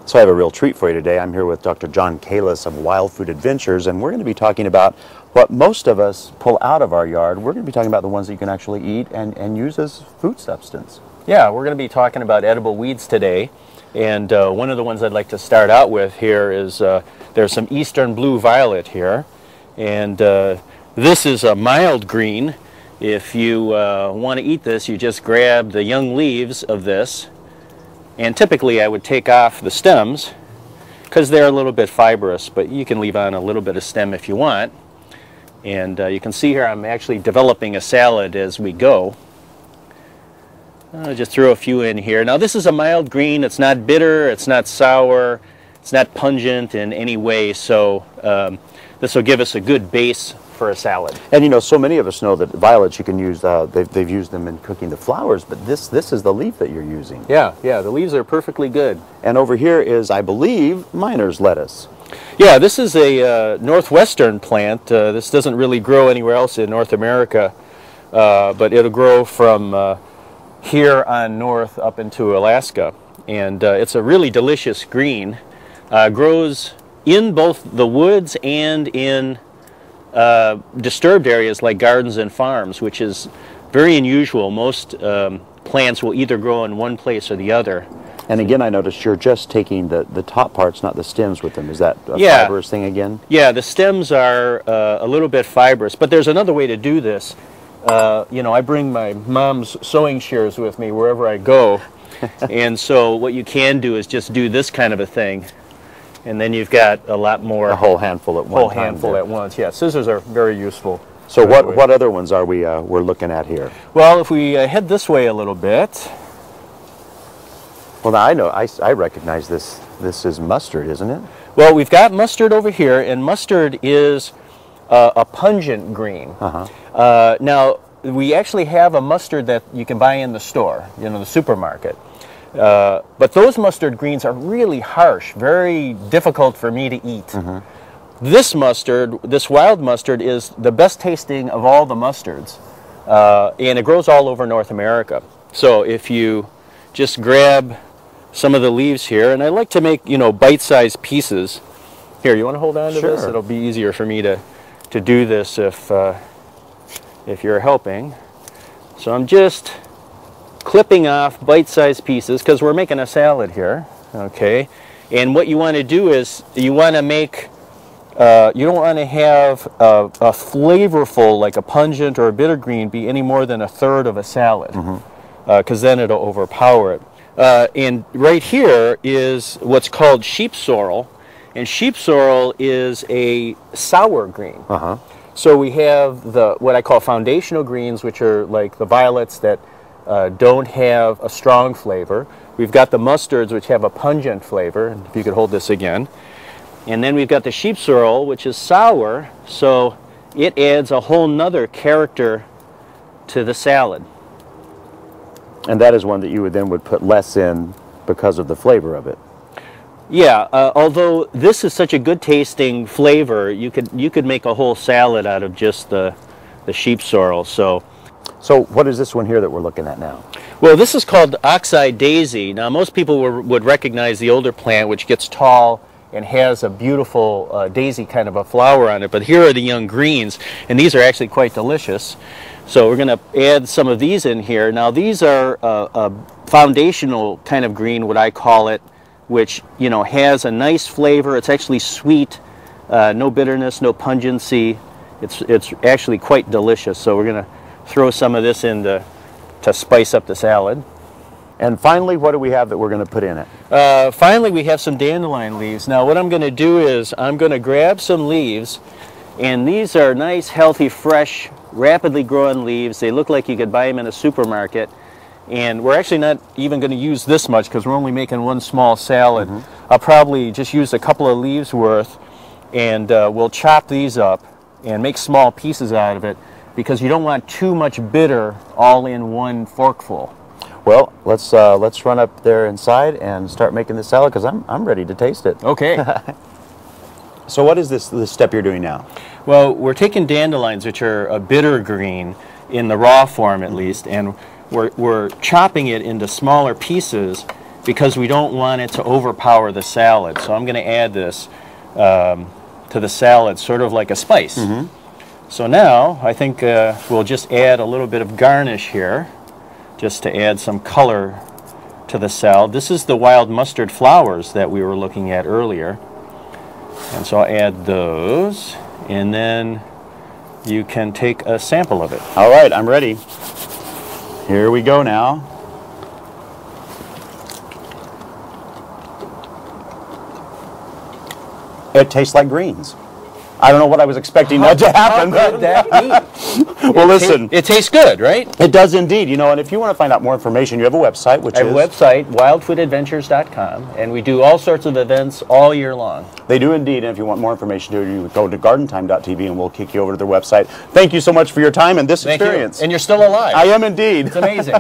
So I have a real treat for you today. I'm here with Dr. John Kalis of Wild Food Adventures, and we're going to be talking about what most of us pull out of our yard. We're going to be talking about the ones that you can actually eat and use as food substance. Yeah, we're going to be talking about edible weeds today. And one of the ones I'd like to start out with here is there's some eastern blue violet here. And this is a mild green. If you want to eat this, you just grab the young leaves of this. And typically I would take off the stems because they're a little bit fibrous, but you can leave on a little bit of stem if you want. And you can see here I'm actually developing a salad as we go. I'll just throw a few in here. Now this is a mild green. It's not bitter, it's not sour, it's not pungent in any way, so this will give us a good base for a salad. And you know, so many of us know that violets you can use, they've used them in cooking the flowers, but this is the leaf that you're using. Yeah, the leaves are perfectly good. And over here is, I believe, miner's lettuce. Yeah, this is a northwestern plant. This doesn't really grow anywhere else in North America, but it'll grow from here on north up into Alaska. And it's a really delicious green. Grows in both the woods and in disturbed areas like gardens and farms, which is very unusual. Most plants will either grow in one place or the other. And again, I noticed you're just taking the top parts, not the stems with them. Is that a fibrous thing again? Yeah, the stems are a little bit fibrous, but there's another way to do this. You know, I bring my mom's sewing shears with me wherever I go. And so what you can do is just do this kind of a thing. And then you've got a lot more. A whole handful at one time. Whole handful at once, yeah. Scissors are very useful. So what other ones are we're looking at here? Well, if we head this way a little bit. Well, now I know, I recognize this. This is mustard, isn't it? Well, we've got mustard over here, and mustard is a pungent green. Now, we actually have a mustard that you can buy in the store, you know, the supermarket. But those mustard greens are really harsh, very difficult for me to eat. This mustard, this wild mustard, is the best tasting of all the mustards, and it grows all over North America. So if you just grab some of the leaves here, and I like to make, you know, bite-sized pieces. Here, you want to hold on to this? It'll be easier for me to do this if you're helping. So I'm just clipping off bite-sized pieces because we're making a salad here, okay? And what you want to do is you want to make, you don't want to have a flavorful, like a pungent or a bitter green, be any more than a third of a salad, because then it'll overpower it. And right here is what's called sheep sorrel, and sheep sorrel is a sour green. So we have what I call foundational greens, which are like the violets that don't have a strong flavor. We've got the mustards, which have a pungent flavor, and if you could hold this again. And then we've got the sheep sorrel, which is sour, so it adds a whole nother character to the salad. And that is one that you would put less in because of the flavor of it. Yeah, although this is such a good tasting flavor, you could make a whole salad out of just the sheep sorrel. So what is this one here that we're looking at now? Well, this is called oxeye daisy. Now most people would recognize the older plant, which gets tall and has a beautiful daisy kind of a flower on it, but here are the young greens, and these are actually quite delicious. So we're going to add some of these in here. Now these are a foundational kind of green, what I call it, which, you know, has a nice flavor. It's actually sweet, no bitterness, no pungency. It's actually quite delicious. So we're going to throw some of this in to spice up the salad. And finally, what do we have that we're going to put in it? Finally, we have some dandelion leaves. Now what I'm going to do is I'm going to grab some leaves, and these are nice, healthy, fresh, rapidly growing leaves. They look like you could buy them in a supermarket. And we're actually not even going to use this much because we're only making one small salad. I'll probably just use a couple of leaves worth, and we'll chop these up and make small pieces out of it because you don't want too much bitter all in one forkful. Well, let's run up there inside and start making this salad because I'm ready to taste it. Okay. So what is this step you're doing now? Well, we're taking dandelions, which are a bitter green in the raw form at least, and we're chopping it into smaller pieces because we don't want it to overpower the salad. So I'm going to add this to the salad, sort of like a spice. So now I think we'll just add a little bit of garnish here, just to add some color to the salad. This is the wild mustard flowers that we were looking at earlier. And so I'll add those, and then you can take a sample of it. All right, I'm ready. Here we go now. It tastes like greens. I don't know what I was expecting that to happen. How could that be? Well, listen. It tastes good, right? It does indeed. You know, and if you want to find out more information, you have a website, which I have a website, wildfoodadventures.com, and we do all sorts of events all year long. They do indeed, and if you want more information, you go to gardentime.tv and we'll kick you over to their website. Thank you so much for your time and this Thank you. experience. And you're still alive. I am indeed. It's amazing.